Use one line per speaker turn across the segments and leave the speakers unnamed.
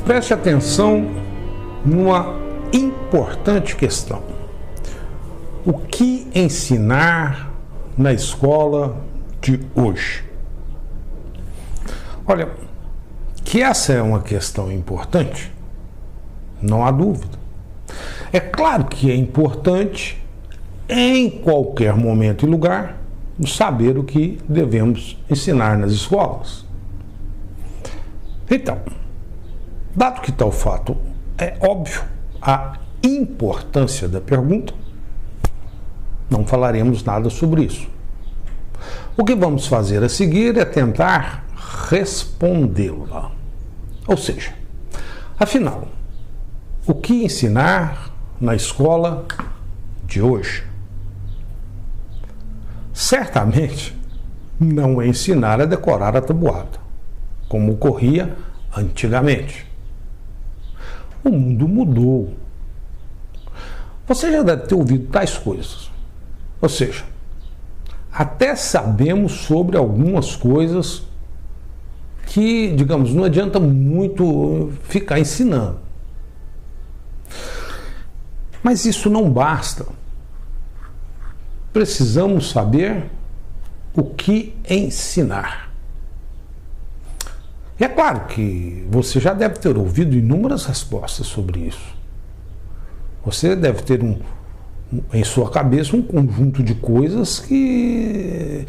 Preste atenção numa importante questão. O que ensinar na escola de hoje? Olha, que essa é uma questão importante, não há dúvida. É claro que é importante, em qualquer momento e lugar, saber o que devemos ensinar nas escolas. Então, dado que tal fato é óbvio a importância da pergunta, não falaremos nada sobre isso. O que vamos fazer a seguir é tentar respondê-la. Ou seja, afinal, o que ensinar na escola de hoje? Certamente não é ensinar a decorar a tabuada, como ocorria antigamente. O mundo mudou. Você já deve ter ouvido tais coisas. Ou seja, até sabemos sobre algumas coisas que, digamos, não adianta muito ficar ensinando. Mas isso não basta. Precisamos saber o que ensinar. E é claro que você já deve ter ouvido inúmeras respostas sobre isso. Você deve ter em sua cabeça um conjunto de coisas que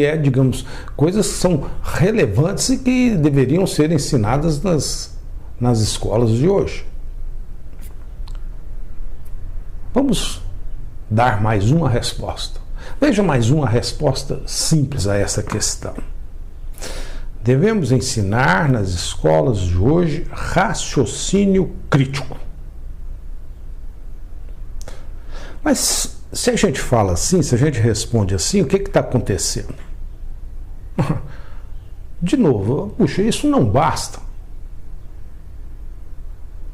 é, digamos, coisas que são relevantes e que deveriam ser ensinadas nas escolas de hoje. Vamos dar mais uma resposta. Veja mais uma resposta simples a essa questão. Devemos ensinar nas escolas de hoje raciocínio crítico. Mas se a gente fala assim, se a gente responde assim, o que está acontecendo? De novo, puxa, isso não basta.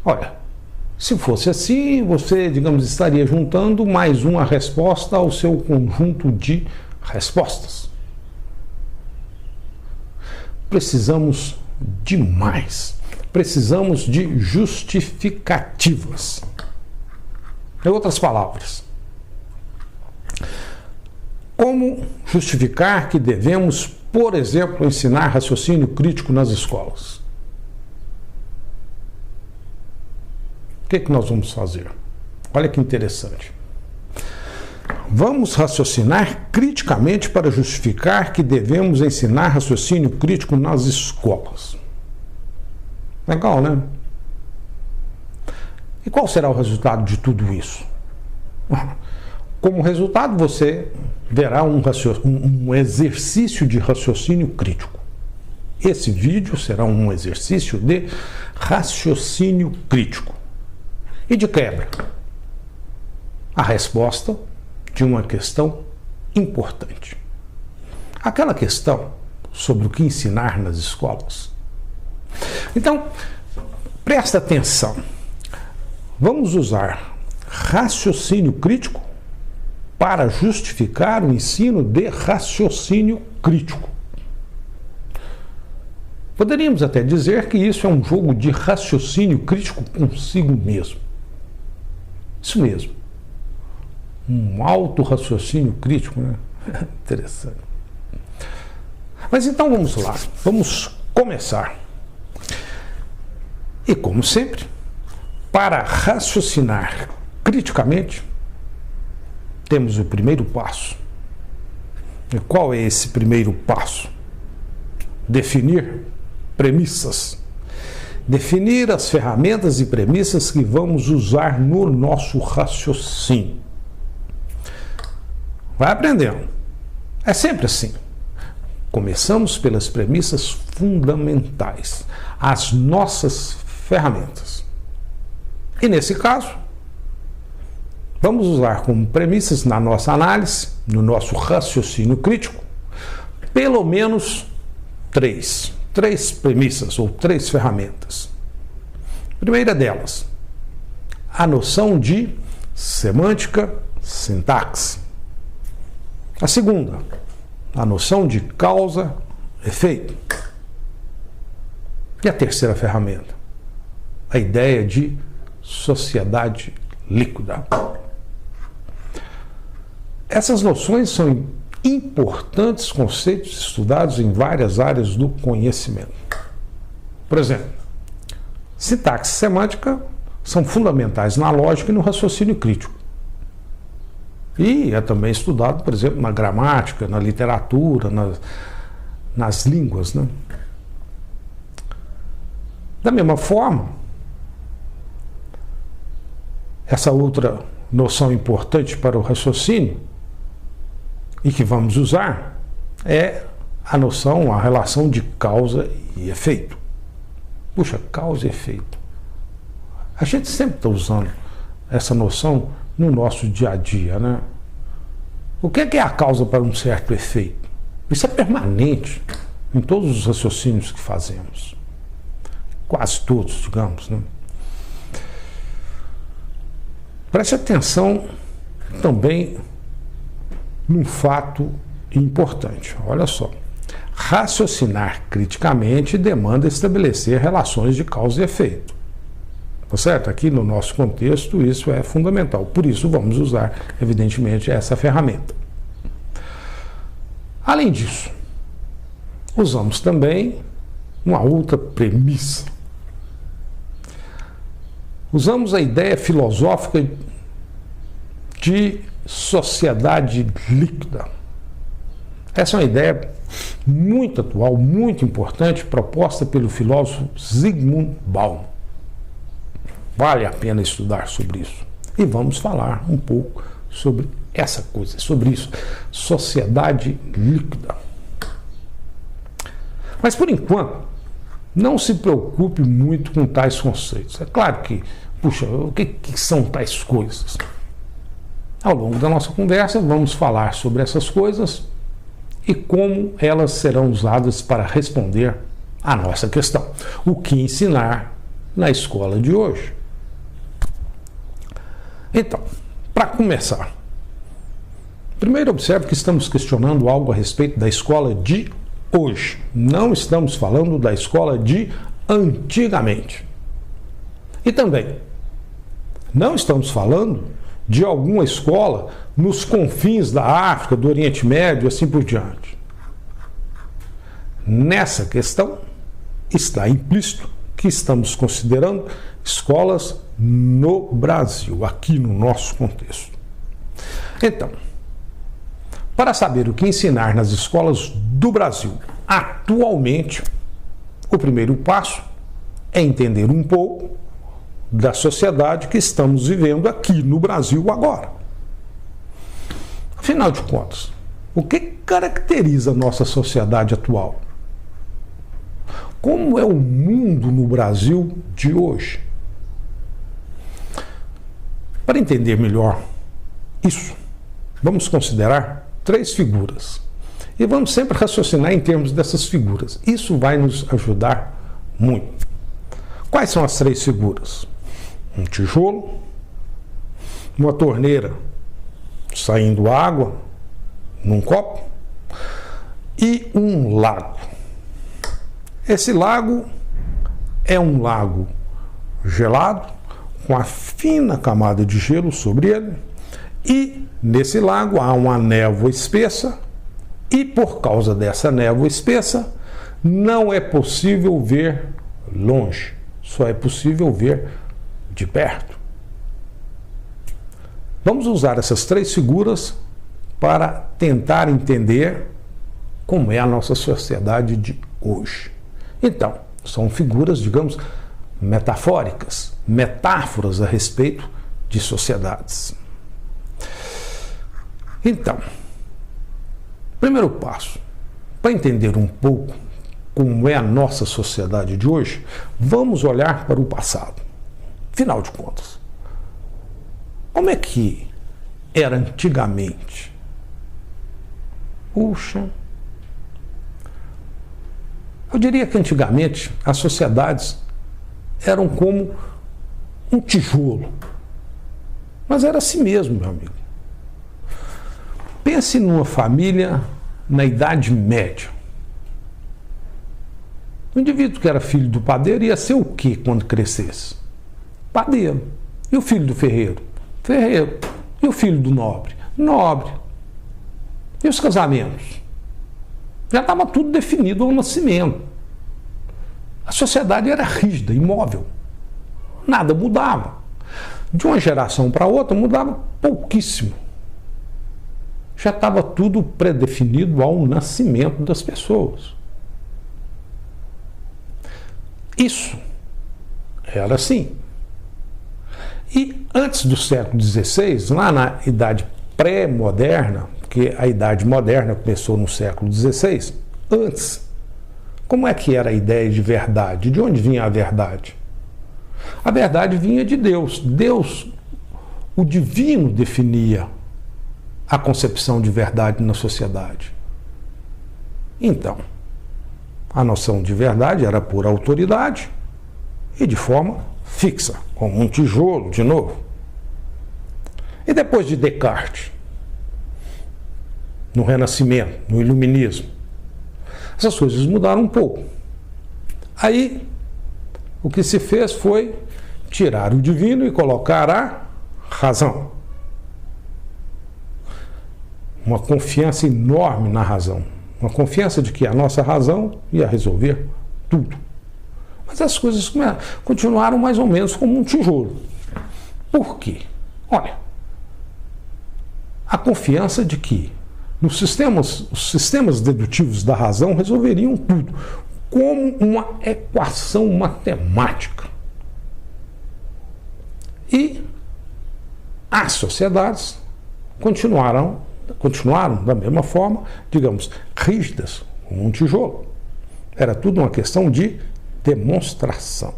Olha, se fosse assim, você, digamos, estaria juntando mais uma resposta ao seu conjunto de respostas. Precisamos de mais. Precisamos de justificativas. Em outras palavras, como justificar que devemos, por exemplo, ensinar raciocínio crítico nas escolas? O que nós vamos fazer? Olha que interessante. Vamos raciocinar criticamente para justificar que devemos ensinar raciocínio crítico nas escolas. Legal, né? E qual será o resultado de tudo isso? Como resultado, você verá um exercício de raciocínio crítico. Esse vídeo será um exercício de raciocínio crítico. E de quebra, a resposta de uma questão importante. Aquela questão sobre o que ensinar nas escolas. Então, presta atenção. Vamos usar raciocínio crítico para justificar o ensino de raciocínio crítico. Poderíamos até dizer que isso é um jogo de raciocínio crítico consigo mesmo. Isso mesmo. Um auto-raciocínio crítico, né? Interessante. Mas então vamos lá. Vamos começar. E como sempre, para raciocinar criticamente, temos o primeiro passo. E qual é esse primeiro passo? Definir premissas. Definir as ferramentas e premissas que vamos usar no nosso raciocínio. Vai aprendendo. É sempre assim. Começamos pelas premissas fundamentais, as nossas ferramentas. E nesse caso, vamos usar como premissas na nossa análise, no nosso raciocínio crítico, pelo menos três premissas ou três ferramentas. Primeira delas, a noção de semântica, sintaxe. A segunda, a noção de causa, efeito. E a terceira ferramenta, a ideia de sociedade líquida. Essas noções são importantes conceitos estudados em várias áreas do conhecimento. Por exemplo, sintaxe e semântica são fundamentais na lógica e no raciocínio crítico. E é também estudado, por exemplo, na gramática, na literatura, nas línguas, né? Da mesma forma, essa outra noção importante para o raciocínio e que vamos usar é a noção, a relação de causa e efeito. Puxa, causa e efeito. A gente sempre está usando essa noção no nosso dia a dia, né? O que é a causa para um certo efeito? Isso é permanente em todos os raciocínios que fazemos. Quase todos, digamos, né? Preste atenção também num fato importante. Olha só. Raciocinar criticamente demanda estabelecer relações de causa e efeito. Tá certo? Aqui no nosso contexto isso é fundamental. Por isso vamos usar, evidentemente, essa ferramenta. Além disso, usamos também uma outra premissa. Usamos a ideia filosófica de sociedade líquida. Essa é uma ideia muito atual, muito importante, proposta pelo filósofo Zygmunt Bauman. Vale a pena estudar sobre isso. E vamos falar um pouco sobre essa coisa, sobre isso, sociedade líquida. Mas, por enquanto, não se preocupe muito com tais conceitos. É claro que, puxa, o que são tais coisas? Ao longo da nossa conversa, vamos falar sobre essas coisas e como elas serão usadas para responder à nossa questão. O que ensinar na escola de hoje? Então, para começar, primeiro observe que estamos questionando algo a respeito da escola de hoje. Não estamos falando da escola de antigamente. E também, não estamos falando de alguma escola nos confins da África, do Oriente Médio, assim por diante. Nessa questão, está implícito que estamos considerando escolas no Brasil, aqui no nosso contexto. Então, para saber o que ensinar nas escolas do Brasil atualmente, o primeiro passo é entender um pouco da sociedade que estamos vivendo aqui no Brasil agora. Afinal de contas, o que caracteriza a nossa sociedade atual? Como é o mundo no Brasil de hoje? Para entender melhor isso, vamos considerar 3 figuras. E vamos sempre raciocinar em termos dessas figuras. Isso vai nos ajudar muito. Quais são as 3 figuras? Um tijolo, uma torneira saindo água num copo e um lago. Esse lago é um lago gelado, com a fina camada de gelo sobre ele, e nesse lago há uma névoa espessa, e por causa dessa névoa espessa, não é possível ver longe, só é possível ver de perto. Vamos usar essas 3 figuras para tentar entender como é a nossa sociedade de hoje. Então, são figuras, digamos, metafóricas, metáforas a respeito de sociedades. Então, primeiro passo, para entender um pouco como é a nossa sociedade de hoje, vamos olhar para o passado. Afinal de contas, como é que era antigamente? Puxa, eu diria que antigamente as sociedades eram como um tijolo. Mas era assim mesmo, meu amigo. Pense numa família na Idade Média. O indivíduo que era filho do padeiro ia ser o quê quando crescesse? Padeiro. E o filho do ferreiro? Ferreiro. E o filho do nobre? Nobre. E os casamentos? Já estava tudo definido ao nascimento. A sociedade era rígida, imóvel. Nada mudava. De uma geração para outra mudava pouquíssimo. Já estava tudo predefinido ao nascimento das pessoas. Isso era assim. E antes do século XVI, lá na Idade Pré-Moderna, porque a Idade Moderna começou no século XVI, antes, como é que era a ideia de verdade? De onde vinha a verdade? A verdade vinha de Deus. Deus, o divino, definia a concepção de verdade na sociedade. Então, a noção de verdade era por autoridade e de forma fixa, como um tijolo, de novo. E depois de Descartes, no Renascimento, no Iluminismo, essas coisas mudaram um pouco. Aí, o que se fez foi tirar o divino e colocar a razão. Uma confiança enorme na razão. Uma confiança de que a nossa razão ia resolver tudo. Mas as coisas continuaram mais ou menos como um tijolo. Por quê? Olha, a confiança de que os sistemas dedutivos da razão resolveriam tudo, como uma equação matemática. E as sociedades continuaram da mesma forma, digamos, rígidas, como um tijolo. Era tudo uma questão de demonstração.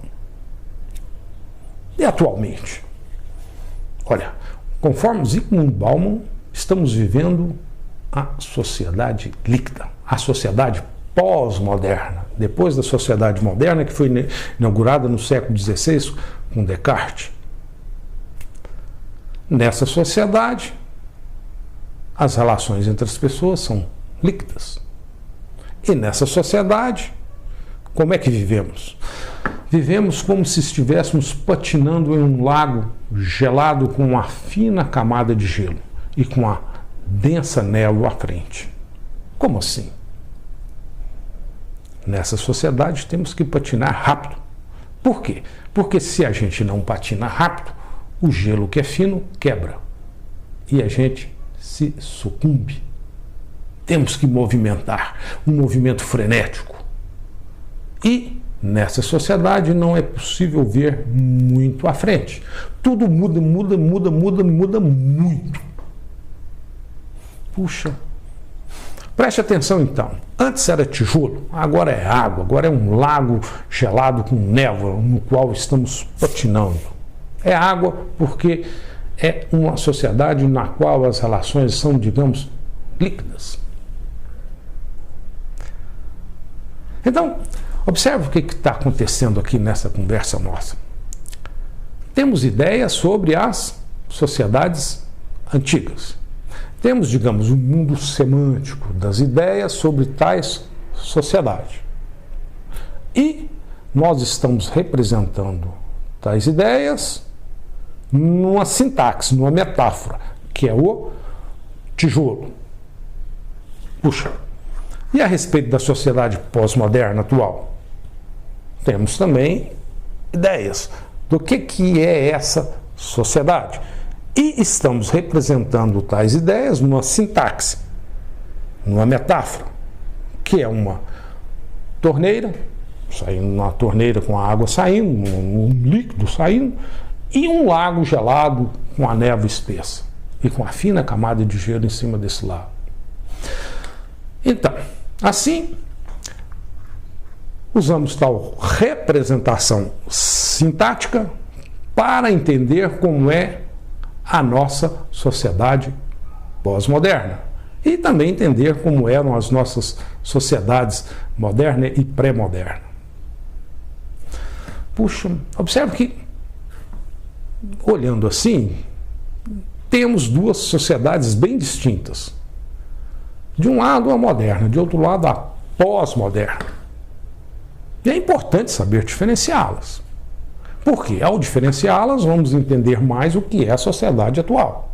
E atualmente? Olha, conforme Zygmunt Bauman, estamos vivendo a sociedade líquida, a sociedade pós-moderna, depois da sociedade moderna, que foi inaugurada no século XVI com Descartes. Nessa sociedade, as relações entre as pessoas são líquidas. E nessa sociedade, como é que vivemos? Vivemos como se estivéssemos patinando em um lago gelado com uma fina camada de gelo e com uma densa névoa à frente. Como assim? Nessa sociedade temos que patinar rápido. Por quê? Porque se a gente não patina rápido, o gelo que é fino quebra e a gente se sucumbe. Temos que movimentar, um movimento frenético. E nessa sociedade não é possível ver muito à frente. Tudo muda muito. Puxa. Preste atenção então. Antes era tijolo, agora é água, agora é um lago gelado com névoa no qual estamos patinando. É água porque é uma sociedade na qual as relações são, digamos, líquidas. Então, observe o que está acontecendo aqui nessa conversa nossa. Temos ideias sobre as sociedades antigas. Temos, digamos, um mundo semântico das ideias sobre tais sociedades. E nós estamos representando tais ideias numa sintaxe, numa metáfora, que é o tijolo. Puxa, e a respeito da sociedade pós-moderna atual? Temos também ideias do que é essa sociedade. E estamos representando tais ideias numa sintaxe, numa metáfora, que é uma torneira, saindo uma torneira com a água saindo, um líquido saindo, e um lago gelado com a névoa espessa e com a fina camada de gelo em cima desse lago. Então, assim, usamos tal representação sintática para entender como é a nossa sociedade pós-moderna e também entender como eram as nossas sociedades moderna e pré-moderna. Puxa, observe que, olhando assim, temos duas sociedades bem distintas. De um lado a moderna, de outro lado a pós-moderna. E é importante saber diferenciá-las. Porque, ao diferenciá-las, vamos entender mais o que é a sociedade atual.